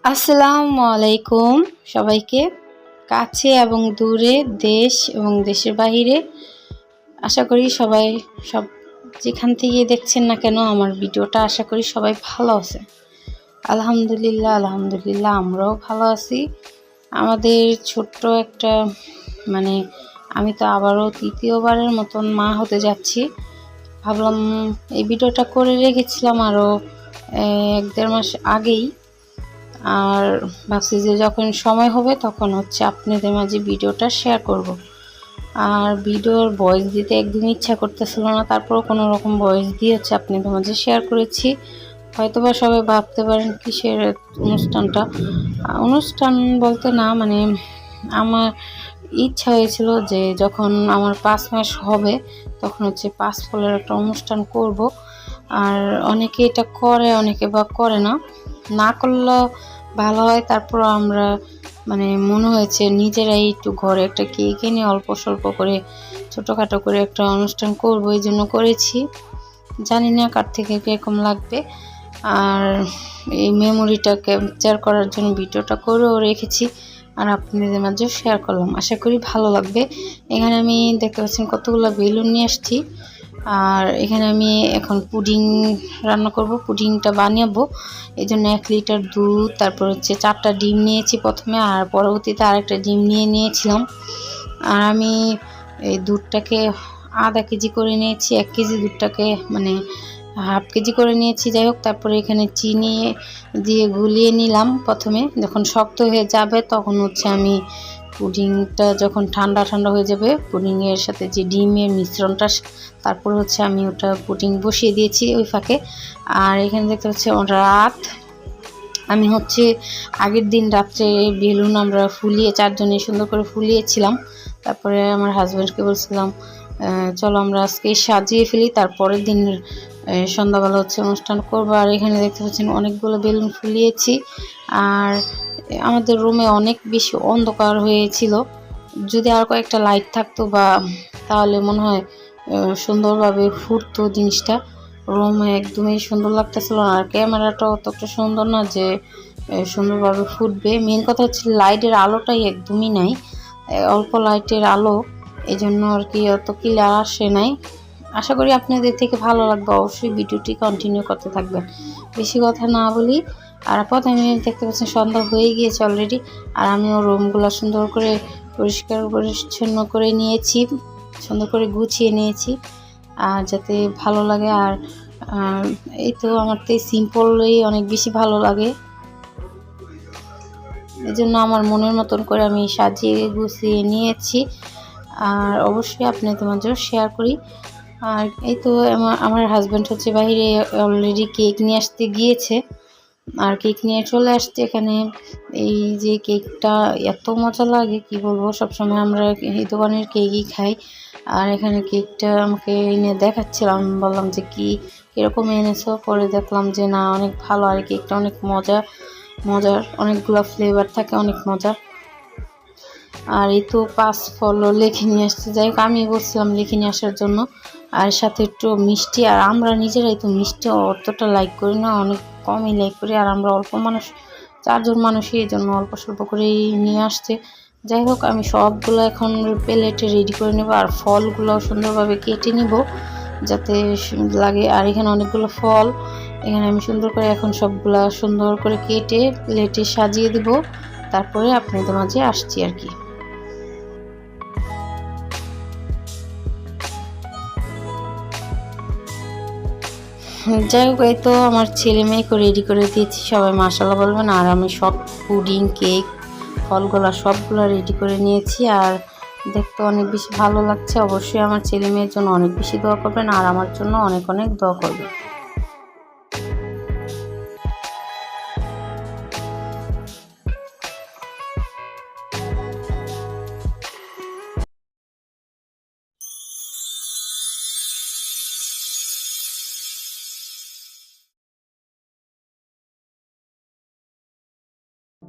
আসসালামু আলাইকুম সবাইকে, কাছে এবং দূরে, দেশ এবং দেশের বাহিরে। আশা করি সবাই সব যেখান থেকে দেখছেন না কেন আমার ভিডিওটা, আশা করি সবাই ভালো আছে। আলহামদুলিল্লাহ আমরাও ভালো আছি। আমাদের ছোট্ট একটা আমি তো আবারও তৃতীয়বারের মতন মা হতে যাচ্ছি। ভাবলাম এই ভিডিওটা করে রেখেছিলাম আরও 1-1.5 মাস আগেই, আর ভাবছি যে যখন সময় হবে তখন আপনাদের মাঝে ভিডিওটা শেয়ার করব। আর ভিডিওর ভয়েস দিতে একদম ইচ্ছা করতেছিল না, তারপরও কোনো রকম ভয়েস দিয়ে আপনাদের মাঝে শেয়ার করেছি। হয়তোবা সবাই ভাবতে পারেন কিসের অনুষ্ঠান বলতে না, আমার ইচ্ছা হয়েছিল যে যখন আমার 5 মাস হবে তখন 5 ফলের একটা অনুষ্ঠান করব। আর অনেকে এটা করে, অনেকে বা করে না, না করলেও ভালো হয়। তারপর আমরা মনে হয়েছে নিজেরাই একটু ঘরে একটা কেক এনে অল্প স্বল্প করে ছোটোখাটো করে একটা অনুষ্ঠান করব, এই জন্য করেছি। জানি না কার থেকে কীরকম লাগবে। আর এই মেমোরিটা ক্যাপচার করার জন্য ভিডিওটা করেও রেখেছি, আর আপনাদের মাঝে শেয়ার করলাম। আশা করি ভালো লাগবে। এখানে আমি দেখতে পাচ্ছেন কতগুলো বেলুন নিয়ে আসছি। আর এখানে আমি এখন পুডিং রান্না করব, পুডিংটা বানাবো। এই জন্য 1 লিটার দুধ, তারপর 4টা ডিম নিয়েছি প্রথমে, আর পরবর্তীতে আরেকটা ডিম নিয়েছিলাম। আর আমি এই দুধটাকে আধা কেজি করে নিয়েছি, 1 কেজি দুধটাকে হাফ কেজি করে নিয়েছি। যাই হোক, তারপরে এখানে চিনি দিয়ে গুলিয়ে নিলাম। প্রথমে যখন শক্ত হয়ে যাবে তখন আমি পুডিংটা যখন ঠান্ডা হয়ে যাবে, পুডিংয়ের সাথে যে ডিমের মিশ্রণটা, তারপর আমি ওটা পুডিং বসিয়ে দিয়েছি ওই ফাঁকে। আর এখানে দেখতে পাচ্ছি রাত, আমি আগের দিন রাত্রে বেলুন আমরা ফুলিয়ে 4 জনে সুন্দর করে ফুলিয়েছিলাম। তারপরে আমার হাজব্যান্ডকে বলছিলাম চলো আমরা আজকে সাজিয়ে ফেলি, তারপরের দিন সন্ধ্যাবেলা অনুষ্ঠান করবো। আর এখানে দেখতে পাচ্ছেন অনেকগুলো বেলুন ফুলিয়েছি। আর আমাদের রুমে অনেক বেশি অন্ধকার হয়েছিল, যদি আর কয়েকটা লাইট থাকতো বা তাহলে মনে হয় সুন্দরভাবে ফুটতো জিনিসটা। রুমে একদমই সুন্দর লাগতেছিল, আর ক্যামেরাটাও অতটা সুন্দর না যে সুন্দরভাবে ফুটবে। মেন কথা লাইটের আলোটাই একদমই নাই, অল্প লাইটের আলো, এই জন্য আর কি অত ক্লিয়ার আসে নাই। আশা করি আপনাদের থেকে ভালো লাগবে, অবশ্যই ভিডিওটি কন্টিনিউ করতে থাকবেন। বেশি কথা না বলি। আর প্রথমে দেখতে পাচ্ছেন সন্ধ্যা হয়ে গিয়েছে অলরেডি, আর আমিও রুমগুলো সুন্দর করে পরিষ্কার পরিচ্ছন্ন করে নিয়েছি, সুন্দর করে গুছিয়ে নিয়েছি, আর যাতে ভালো লাগে। আর এই তো আমার তো সিম্পলই অনেক বেশি ভালো লাগে, এই জন্য আমার মনের মতন করে আমি সাজিয়ে গুছিয়ে নিয়েছি। আর অবশ্যই আপনাদের মাঝেও শেয়ার করি। আর এই তো আমার হাজব্যান্ড বাইরে অলরেডি কেক নিয়ে আসতে গিয়েছে, আর কেক নিয়ে চলে আসছে এখানে। এই যে কেকটা এত মজা লাগে কি বলবো, সবসময় আমরা এই দোকানের কেকই খাই। আর এখানে কেকটা আমাকে এনে দেখাচ্ছিলাম, বললাম যে কীরকম এনেছো, পরে দেখলাম যে না অনেক ভালো, আর কেকটা অনেক মজার, অনেকগুলো ফ্লেভার থাকে, অনেক মজার। আর এই তো 5 ফলও লিখে নিয়ে আসছে। যাই হোক, আমি বলছিলাম লিখে নিয়ে আসার জন্য, আর সাথে একটু মিষ্টি। আর আমরা নিজেরাই তো মিষ্টি অতটা লাইক করি না, অনেক কমই লাইক করি। আর আমরা অল্প মানুষ, 4 জন মানুষই, এই জন্য অল্প স্বল্প করেই নিয়ে আসছে। যাই হোক, আমি সবগুলো এখন প্লেটে রেডি করে নেব, আর ফলগুলো সুন্দরভাবে কেটে নিব যাতে লাগে। আর এখানে অনেকগুলো ফল, এখানে আমি সুন্দর করে এখন সবগুলা সুন্দর করে কেটে প্লেটে সাজিয়ে দিব, তারপরে আপনাদের মাঝে আসছি আর কি। যাই হোক, এই তো আমার ছেলে মেয়েকে রেডি করে দিয়েছি, সবাই মাশাআল্লাহ বলবেন। আর আমি সব পুডিং, কেক, ফলগুলো সবগুলো রেডি করে নিয়েছি, আর দেখতে অনেক বেশি ভালো লাগছে। অবশ্যই আমার ছেলে মেয়ের জন্য অনেক বেশি দোয়া করবেন, আর আমার জন্য অনেক অনেক দোয়া করবেন।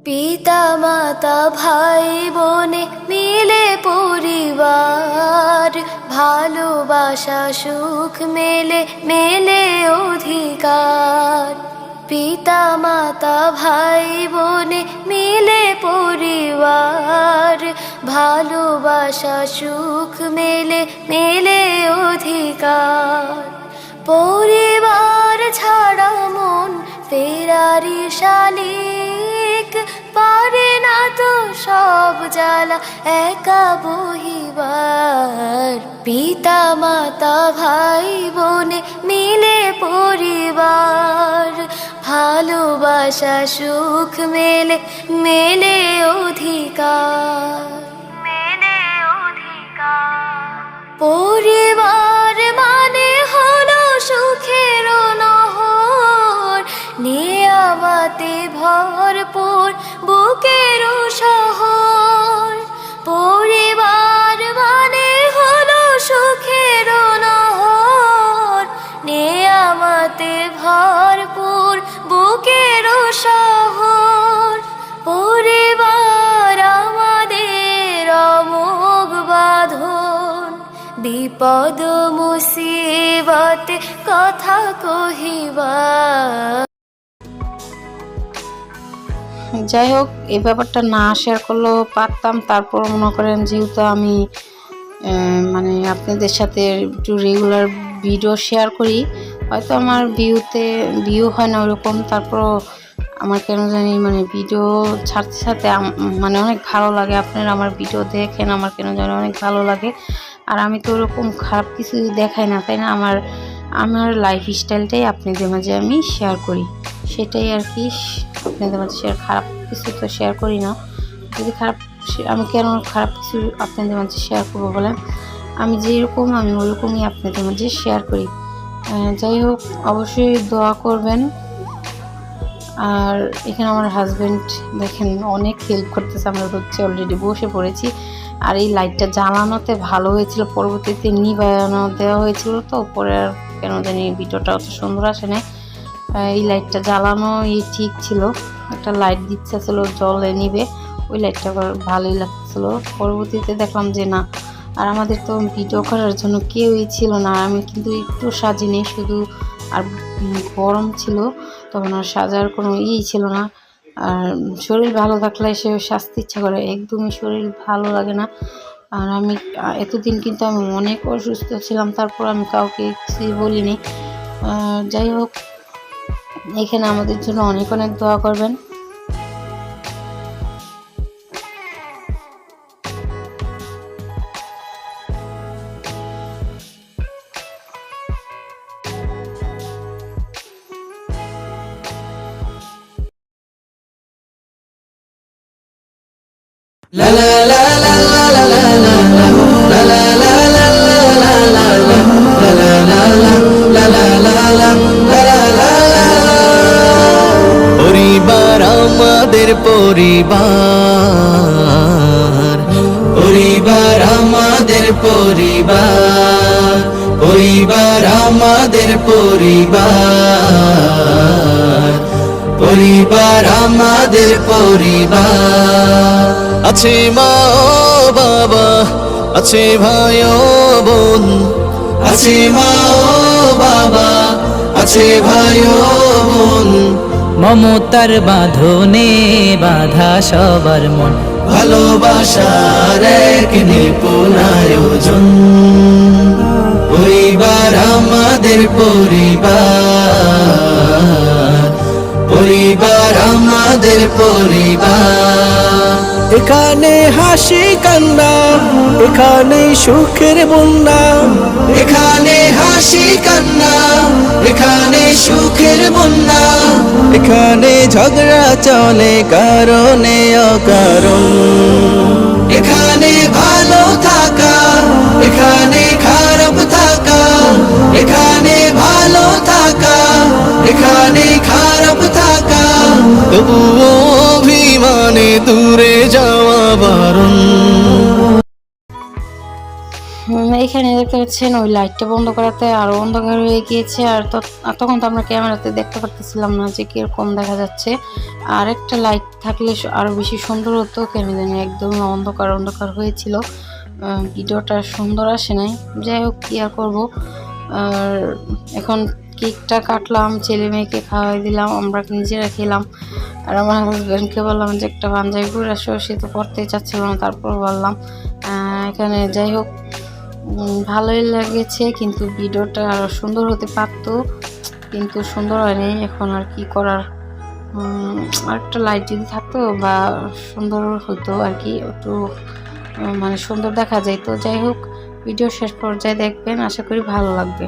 পিতা মাতা ভাই বোনে মিলে পরিবার, ভালোবাসা সুখ মেলে মেলে অধিকার। পিতা মাতা ভাই বোনে মিলে পরিবার, ভালোবাসা সুখ মেলে মেলে অধিকার। পরিবার ছাড়া মন ফেরারি শালিক, পারে না তো সব জ্বালা একা বহিবার। পিতা মাতা ভাই বোনে মিলে পরিবার, ভালোবাসা সুখ মেলে মেলে অধিকার। পরিবার মানে হলো সুখের নহর, নিয়ামতে ভরপুর বুকের শহর। পরিবার মানে হলো সুখের নহর, নিয়ামতে ভরপুর বুকের শহর। পরিবার আমাদের অমোঘ বাঁধন, বিপদ মুসিবতে কথা কহিবার। যাই হোক, এই ব্যাপারটা না শেয়ার করলেও পারতাম। তারপর মনে করেন যেহেতু আমি মানে আপনাদের সাথে একটু রেগুলার ভিডিও শেয়ার করি, হয়তো আমার ভিউ হয় না ওরকম, তারপরও আমার কেন জানি মানে ভিডিও ছাড়তে ছাড়তে মানে অনেক ভালো লাগে। আপনারা আমার ভিডিও দেখেন, আমার কেন জানি অনেক ভালো লাগে। আর আমি তো ওরকম খারাপ কিছু দেখাই না, তাই না? আমার লাইফ স্টাইলটাই আপনাদের মাঝে আমি শেয়ার করি, সেটাই আর কি আপনাদের মাঝে খারাপ কিছু তো শেয়ার করি না। যদি আমি কেন খারাপ কিছু আপনাদের মাঝে শেয়ার করবো বলেন? আমি যেরকম আমি ওরকমই আপনাদের মাঝে শেয়ার করি। যাই হোক, অবশ্যই দোয়া করবেন। আর এখানে আমার হাজব্যান্ড দেখেন অনেক হেল্প করতেছে। আমরা হচ্ছে অলরেডি বসে পড়েছি। আর এই লাইটটা জ্বালানোতে ভালো হয়েছিল, পরবর্তীতে নিবানো দেওয়া হয়েছিল, তো পরে আর কেন জানি ভিডিওটা অত সুন্দর আসে না। এই লাইটটা জ্বালানো ঠিক ছিল, একটা লাইট দিচ্ছে ছিল জলে নিবে, ওই লাইটটা আবার ভালোই লাগছিল। পরবর্তীতে দেখলাম যে না, আর আমাদের তো ভিডিও করার জন্য কেউই ছিল না। আমি কিন্তু একটু সাজিনি শুধু, আর গরম ছিল তখন, আর সাজার কোনো ছিল না। আর শরীর ভালো থাকলে সে সাজতে ইচ্ছা করে, একদমই শরীর ভালো লাগে না। আর আমি এতদিন কিন্তু আমি অনেক অসুস্থ ছিলাম, তারপর আমি কাউকে কিছুই বলিনি। যাই হোক, এখানে আমাদের জন্য অনেক অনেক দোয়া করবেন। La la la la la la la la la la la la la la la la la. পরিবার আমাদের পরিবার, পরিবার আমাদের পরিবার, পরিবার আমাদের পরিবার, পরিবার আমাদের পরিবার। আছে মা ও বাবা, আছে ভাই ও বোন, আছে মা ও বাবা, আছে ভাই ও বোন। মমতার বাঁধনে বাঁধা সবার মন, ভালোবাসার এক নিপুণ আয়োজন। পরিবার আমাদের পরিবার, পরিবার আমাদের পরিবার। এখানে হাসি কান্না, এখানে সুখের বন্যা, এখানে হাসি কান্না, এখানে সুখের বন্যা। এখানে ঝগড়া চলে কারণে অকারণ, এখানে ভালো থাকা, এখানে খারাপ থাকা, এখানে ভালো থাকা, এখানে খারাপ থাকা। তবুও অভিমানে দূরে যাওয়া বারণ। এখানে দেখতে পাচ্ছেন ওই লাইটটা বন্ধ করাতে আরো অন্ধকার হয়ে গিয়েছে। আর তখন তো আমরা ক্যামেরাতে দেখতে পারতেছিলাম না যে কিরকম দেখা যাচ্ছে। আর একটা লাইট থাকলে আরো বেশি সুন্দর হতো, কেন জানি একদম অন্ধকার অন্ধকার হয়েছিল, ভিডিওটা সুন্দর আসে নাই। যাই হোক, কি আর করবো। আর এখন কেকটা কাটলাম, ছেলে মেয়েকে খাওয়াই দিলাম, আমরা নিজেরা খেলাম। আর আমার হাজব্যান্ডকে বললাম যে একটা পাঞ্জাবি পরে আসো, সে তো পরতেই চাচ্ছিল না, তারপর বললাম। এখানে যাই হোক ভালোই লেগেছে, কিন্তু ভিডিওটা আরও সুন্দর হতে পারতো, কিন্তু সুন্দর হয়নি। এখন আর কি করার, আরেকটা লাইট যদি থাকতো বা সুন্দর হতো আর কি, একটু মানে সুন্দর দেখা যায়। তো যাই হোক, ভিডিও শেষ পর্যায়ে দেখবেন, আশা করি ভালো লাগবে।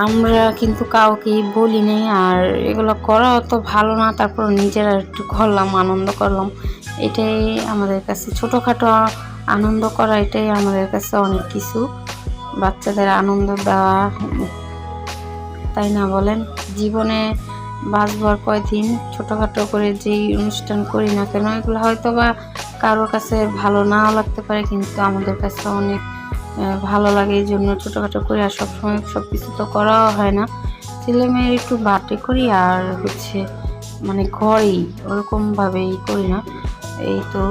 আমরা কিন্তু কাউকেই বলি নাই, আর এগুলো করা অত ভালো না, তারপর নিজেরা একটু করলাম, আনন্দ করলাম। এটাই আমাদের কাছে ছোটোখাটো আনন্দ করা, এটাই আমাদের কাছে অনেক কিছু। বাচ্চাদের আনন্দ দেওয়া, তাই না বলেন? জীবনে বাঁচবার কয়দিন, ছোটোখাটো করে যেই অনুষ্ঠান করি না কেন, এগুলো হয়তো বা কারোর কাছে ভালো নাও লাগতে পারে, কিন্তু আমাদের কাছে অনেক ভালো লাগে। এই জন্য ছোটোখাটো করি, আর সবসময় সব কিছু তো করাও হয় না। ছেলে মেয়ের একটু বার্থডে করি, আর হচ্ছে মানে ঘরেই ওরকমভাবেই করি না। এই তো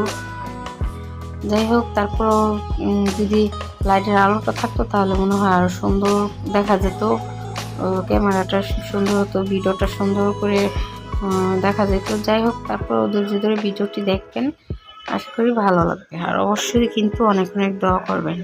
যাই হোক, তারপর যদি লাইটের আলোটা থাকতো তাহলে মনে হয় আরও সুন্দর দেখা যেত, ক্যামেরাটা সুন্দর হতো, ভিডিওটা সুন্দর করে দেখা যেত। যাই হোক, তারপর ধৈর্য ধরে ভিডিওটি দেখবেন, আশা করি ভালো লাগবে। আর অবশ্যই কিন্তু অনেক অনেক দোয়া করবেন।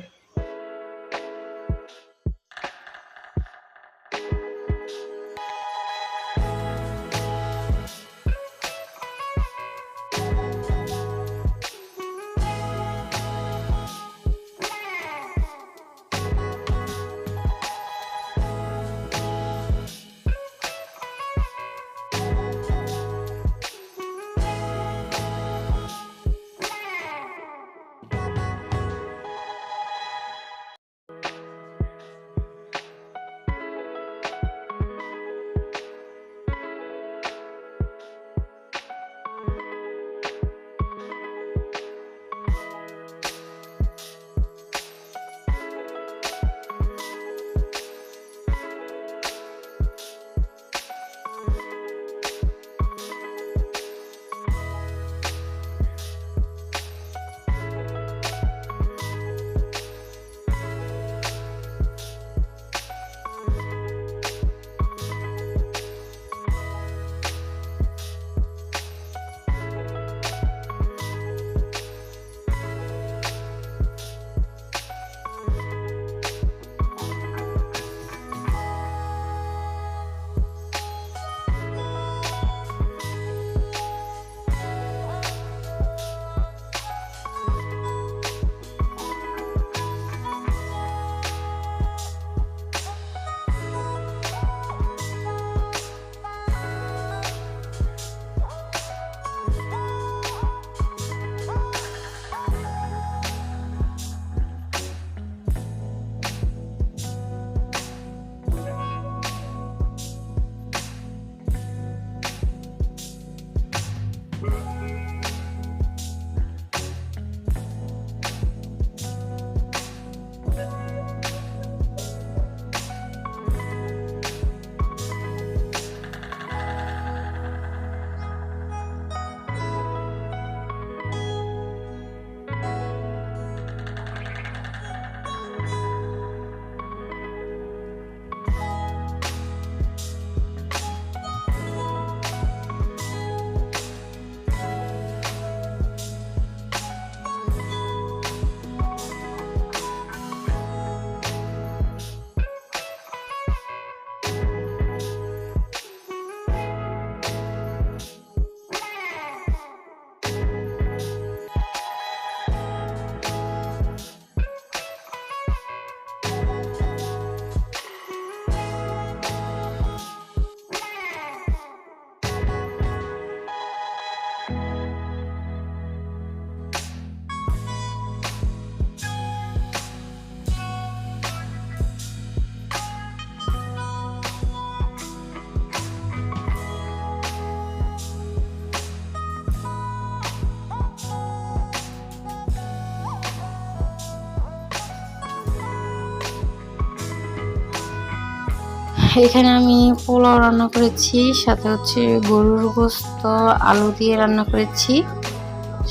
এখানে আমি পোলাও রান্না করেছি, সাথে হচ্ছে গরুর গোশত আলু দিয়ে রান্না করেছি,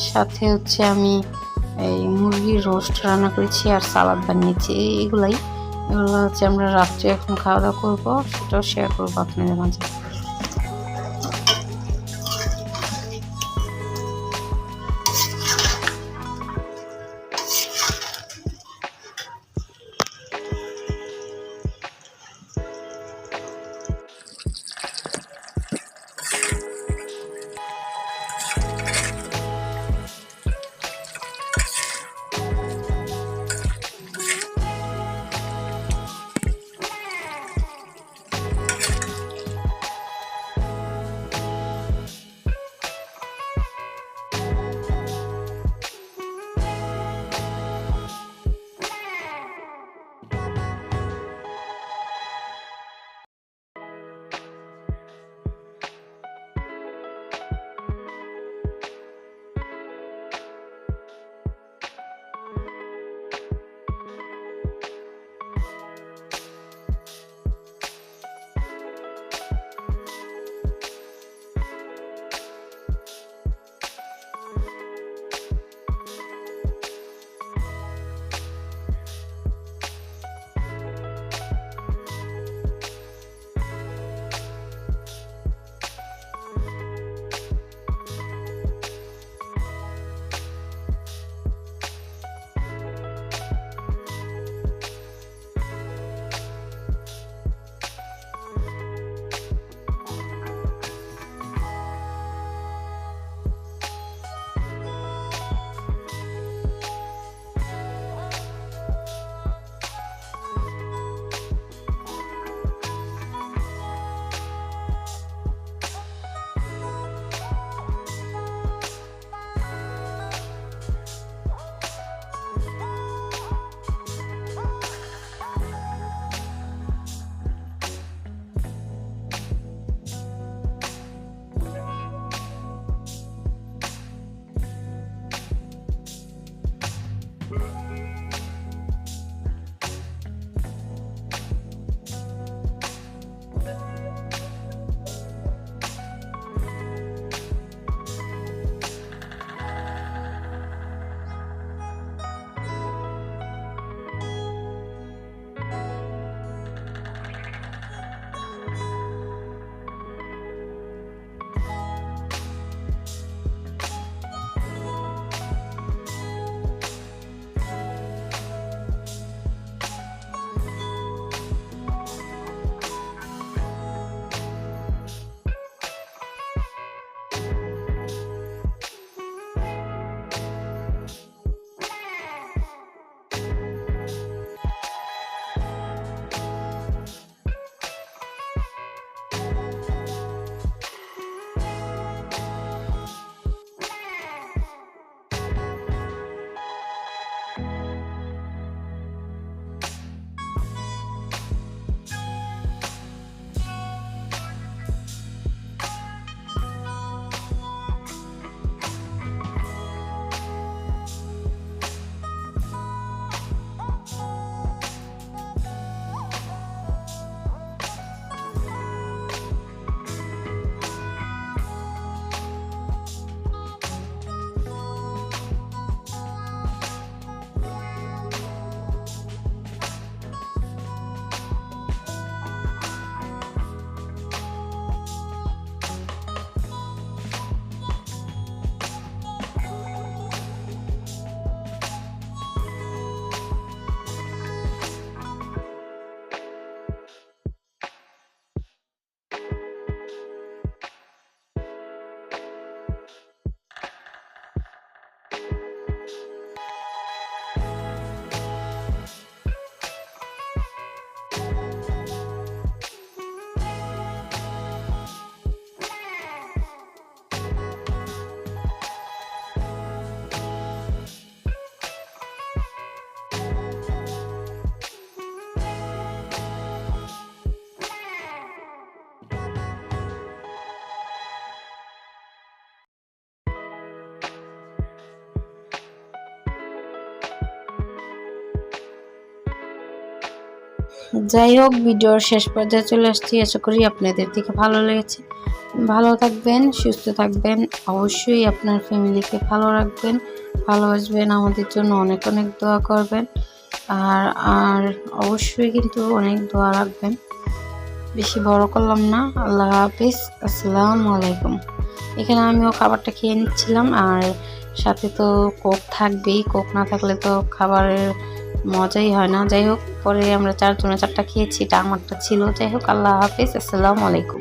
সাথে হচ্ছে আমি এই মুরগির রোস্ট রান্না করেছি আর সালাদ বানিয়েছি। এগুলো হচ্ছে আমরা রাত্রে এখন খাওয়া দাওয়া করবো, সেটাও শেয়ার করবো আপনাদের মাঝে। যাই হোক, ভিডিওর শেষ পর্যায়ে চলে আসছি। আশা করি আপনাদের থেকে ভালো লেগেছে। ভালো থাকবেন, সুস্থ থাকবেন, অবশ্যই আপনার ফ্যামিলিকে ভালো রাখবেন, ভালোবাসবেন, আমাদের জন্য অনেক অনেক দোয়া করবেন। আর আর অবশ্যই কিন্তু অনেক দোয়া রাখবেন। বেশি বড় করলাম না। আল্লাহ হাফিজ, আসসালামু আলাইকুম। এখানে আমিও খাবারটা খেয়ে নিচ্ছিলাম, আর সাথে তো কোক থাকবেই, কোক না থাকলে তো খাবারের মজাই হয় না। যাই হোক, পরে আমরা 4 জনে 4টা খেয়েছি, এটা আমারটা ছিল। যাই হোক, আল্লাহ হাফিজ, আসসালামু আলাইকুম।